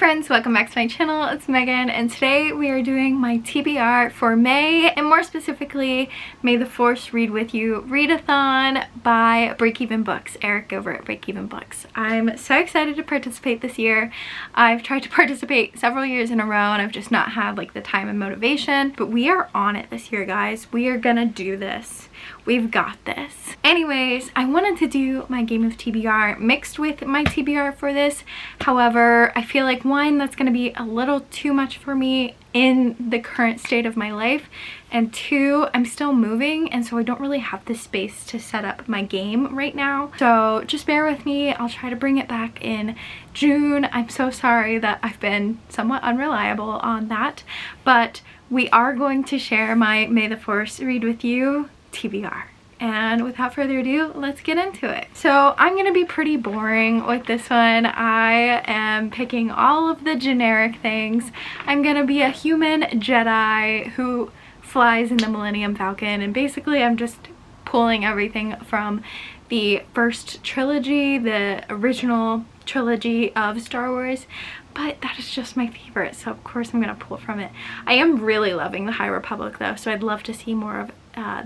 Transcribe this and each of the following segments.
friends, welcome back to my channel. It's Megan and today we are doing my TBR for May, and more specifically May the Force Read With You Readathon by Breakeven Books, Eric over at Breakeven Books. I'm so excited to participate this year. I've tried to participate several years in a row and I've just not had like the time and motivation, but we are on it this year, guys. We are gonna do this. We've got this. Anyways, I wanted to do my game of TBR mixed with my TBR for this. However, I feel like one, that's going to be a little too much for me in the current state of my life, and two, I'm still moving and so I don't really have the space to set up my game right now. So just bear with me. I'll try to bring it back in June. I'm so sorry that I've been somewhat unreliable on that, but we are going to share my May the Force Read With You TBR. And without further ado, let's get into it. So I'm gonna be pretty boring with this one. I am picking all of the generic things. I'm gonna be a human Jedi who flies in the Millennium Falcon, and basically I'm just pulling everything from the first trilogy, the original trilogy of Star Wars, but that is just my favorite, so of course I'm gonna pull from it. I am really loving the High Republic though, so I'd love to see more of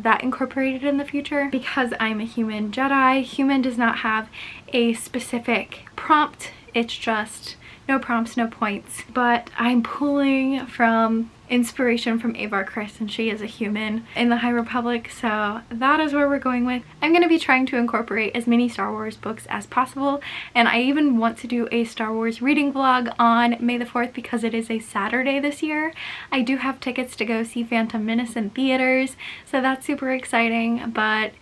that incorporated in the future. Because I'm a human Jedi, human does not have a specific prompt. It's just no prompts, no points. But I'm pulling from inspiration from Avar Kriss, and she is a human in the High Republic, so that is where we're going with. I'm going to be trying to incorporate as many Star Wars books as possible, and I even want to do a Star Wars reading vlog on May the 4th because it is a Saturday this year. I do have tickets to go see Phantom Menace in theaters, so that's super exciting, but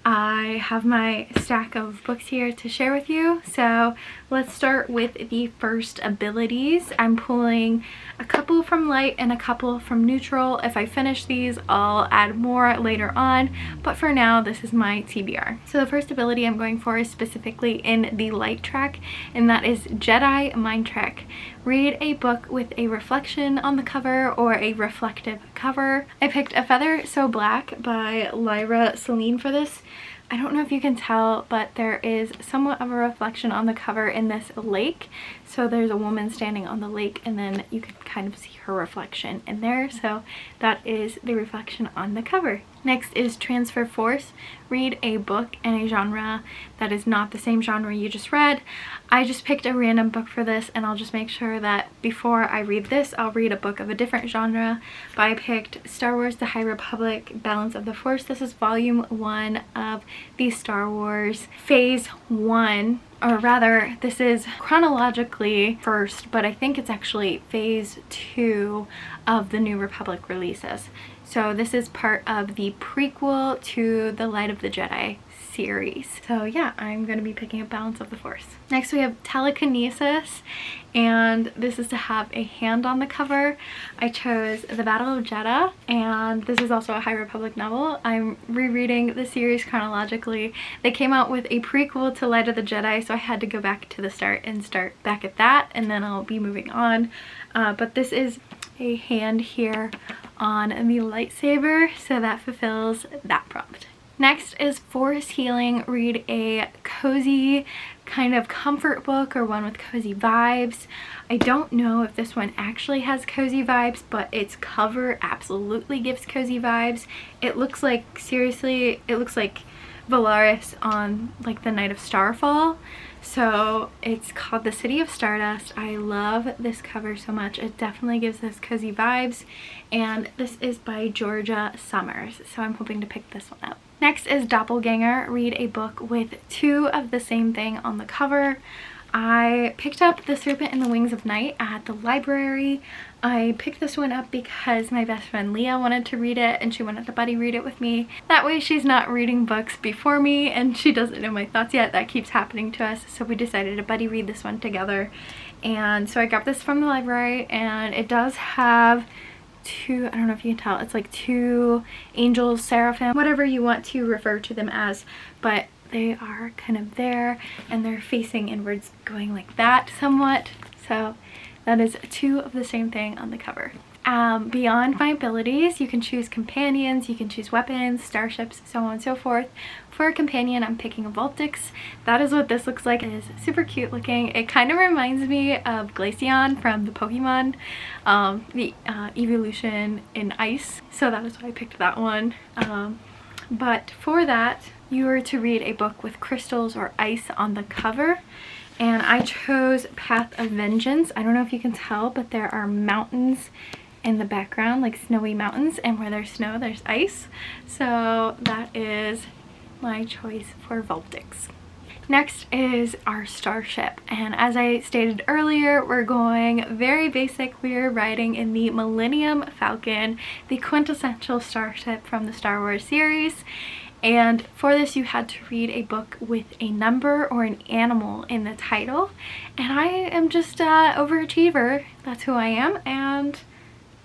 I have my stack of books here to share with you. So let's start with the first abilities. I'm pulling a couple from light and a couple from neutral. If I finish these, I'll add more later on, but for now this is my TBR. So the first ability I'm going for is specifically in the light track, and that is Jedi Mind Trick. Read a book with a reflection on the cover or a reflective cover. I picked A Feather So Black by Lyra Celine for this. I don't know if you can tell, but there is somewhat of a reflection on the cover in this lake. So there's a woman standing on the lake and then you can kind of see her reflection in there. So that is the reflection on the cover. Next is Transfer Force. Read a book in a genre that is not the same genre you just read. I just picked a random book for this, and I'll just make sure that before I read this, I'll read a book of a different genre. But I picked Star Wars The High Republic, Balance of the Force. This is volume 1 of the Star Wars Phase 1. Or rather, this is chronologically first, but I think it's actually Phase 2 of the New Republic releases. So this is part of the prequel to the Light of the Jedi series. So yeah, I'm going to be picking up Balance of the Force. Next we have Telekinesis, and this is to have a hand on the cover. I chose The Battle of Jeddah, and this is also a High Republic novel. I'm rereading the series chronologically. They came out with a prequel to Light of the Jedi, so I had to go back to the start and start back at that, and then I'll be moving on. But this is a hand here on the lightsaber, so that fulfills that prompt. Next is Force Healing. Read a cozy kind of comfort book or one with cozy vibes. I don't know if this one actually has cozy vibes, but its cover absolutely gives cozy vibes. It looks like, seriously, it looks like Valaris on like the night of Starfall. So it's called The City of Stardust. I love this cover so much. It definitely gives us cozy vibes, and this is by Georgia Summers, so I'm hoping to pick this one up. Next is Doppelganger. Read a book with 2 of the same thing on the cover. I picked up The Serpent and the Wings of Night at the library. I picked this one up because my best friend Leah wanted to read it, and she wanted to buddy read it with me. That way she's not reading books before me and she doesn't know my thoughts yet. That keeps happening to us, so we decided to buddy read this one together. And so I got this from the library, and it does have 2, I don't know if you can tell, it's like 2 angels, seraphim, whatever you want to refer to them as, but they are kind of there and they're facing inwards, going like that somewhat. So that is 2 of the same thing on the cover. beyond my abilities. You can choose companions, you can choose weapons, starships, so on and so forth. For a companion, I'm picking a Vulpix. That is what this looks like. It is super cute looking. It kind of reminds me of Glaceon from the Pokemon, the evolution in ice. So that is why I picked that one. But for that, you are to read a book with crystals or ice on the cover. And I chose Path of Vengeance. I don't know if you can tell, but there are mountains in the background, like snowy mountains, and where there's snow, there's ice. So that is my choice for Vulpix. Next is our starship, and as I stated earlier, we're going very basic. We're riding in the Millennium Falcon, the quintessential starship from the Star Wars series. And for this, you had to read a book with a number or an animal in the title. And I am just an overachiever. That's who I am. And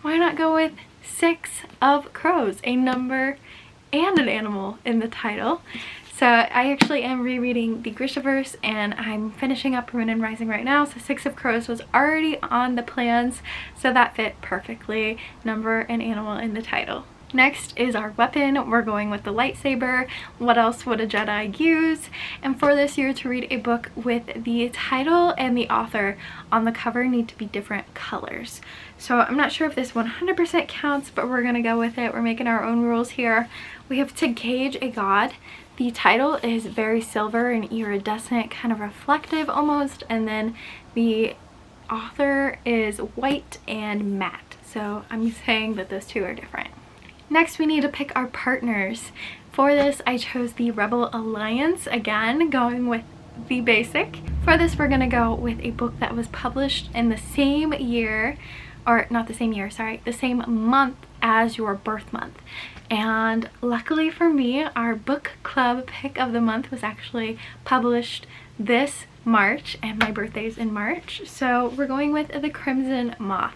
why not go with 6 of Crows, a number and an animal in the title. So I actually am rereading the Grishaverse, and I'm finishing up Ruin and Rising right now. So 6 of Crows was already on the plans, so that fit perfectly, number and animal in the title. Next is our weapon. We're going with the lightsaber. What else would a Jedi use? And for this, you're to read a book with the title and the author on the cover need to be different colors. So I'm not sure if this 100% counts, but we're gonna go with it. We're making our own rules here. We have To Gauge a God. The title is very silver and iridescent, kind of reflective almost, and then the author is white and matte. So I'm saying that those two are different. Next, we need to pick our partners. For this, I chose the Rebel Alliance, again, going with the basic. For this, we're gonna go with a book that was published in the same year, or not the same year, sorry, the same month as your birth month. And luckily for me, our book club pick of the month was actually published this March, and my birthday is in March. So we're going with The Crimson Moth,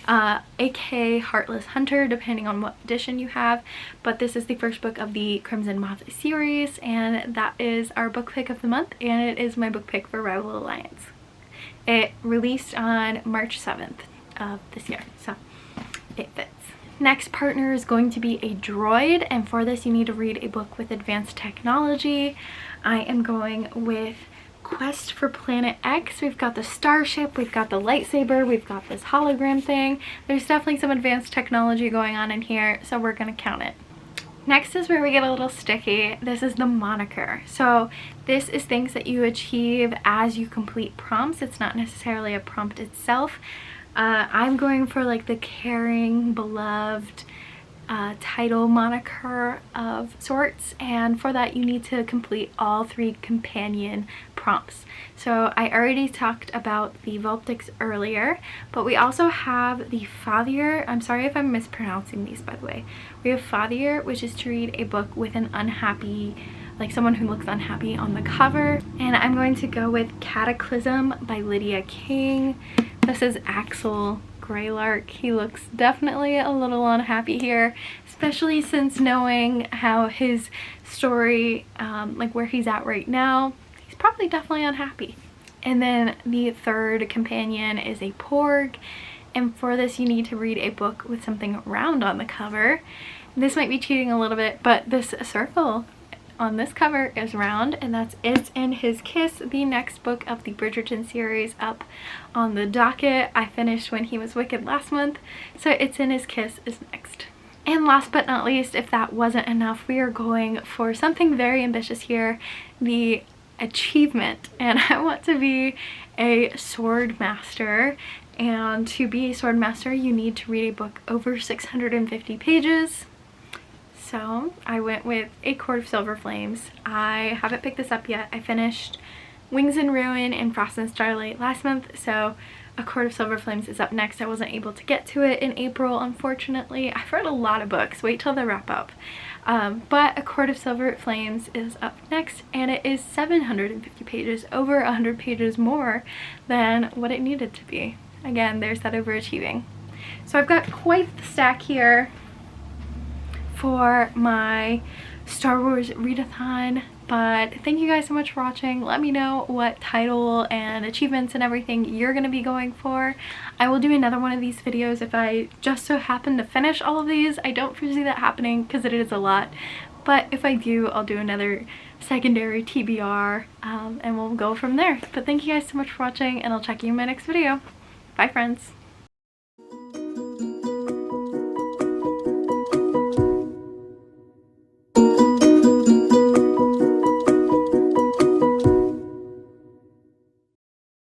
aka Heartless Hunter, depending on what edition you have. But this is the first book of the Crimson Moth series, and that is our book pick of the month, and it is my book pick for Rebel Alliance. It released on March 7th of this year, so it fits. Next partner is going to be a droid, and for this you need to read a book with advanced technology. I am going with Quest for Planet X. We've got the starship, we've got the lightsaber, we've got this hologram thing. There's definitely some advanced technology going on in here, so we're gonna count it. Next is where we get a little sticky. This is the moniker. So this is things that you achieve as you complete prompts. It's not necessarily a prompt itself. I'm going for like the caring, beloved title moniker of sorts, and for that you need to complete all 3 companion prompts. So I already talked about the Vulpix earlier, but we also have the Fathier. I'm sorry if I'm mispronouncing these, by the way. We have Fathier, which is to read a book with an unhappy, like someone who looks unhappy on the cover. And I'm going to go with Cataclysm by Lydia King. This is Axel Greylark. He looks definitely a little unhappy here, especially since knowing how his story, like where he's at right now, he's probably definitely unhappy. And then the third companion is a Porg, and for this you need to read a book with something round on the cover. This might be cheating a little bit, but this circle on this cover is round, and that's It's in His Kiss, the next book of the Bridgerton series up on the docket. I finished When He Was Wicked last month, so It's in His Kiss is next. And last but not least, if that wasn't enough, we are going for something very ambitious here, the achievement. And I want to be a sword master, and to be a sword master you need to read a book over 650 pages. So I went with A Court of Silver Flames. I haven't picked this up yet. I finished Wings and Ruin and Frost and Starlight last month, so A Court of Silver Flames is up next. I wasn't able to get to it in April, unfortunately. I've read a lot of books. Wait till they wrap up. But A Court of Silver Flames is up next, and it is 750 pages, over 100 pages more than what it needed to be. Again, there's that overachieving. So I've got quite the stack here for my Star Wars Readathon But thank you guys so much for watching. Let me know what title and achievements and everything you're going to be going for. I will do another one of these videos if I just so happen to finish all of these. I don't foresee that happening because it is a lot. But if I do, I'll do another secondary TBR and we'll go from there. But thank you guys so much for watching, and I'll check you in my next video. Bye, friends.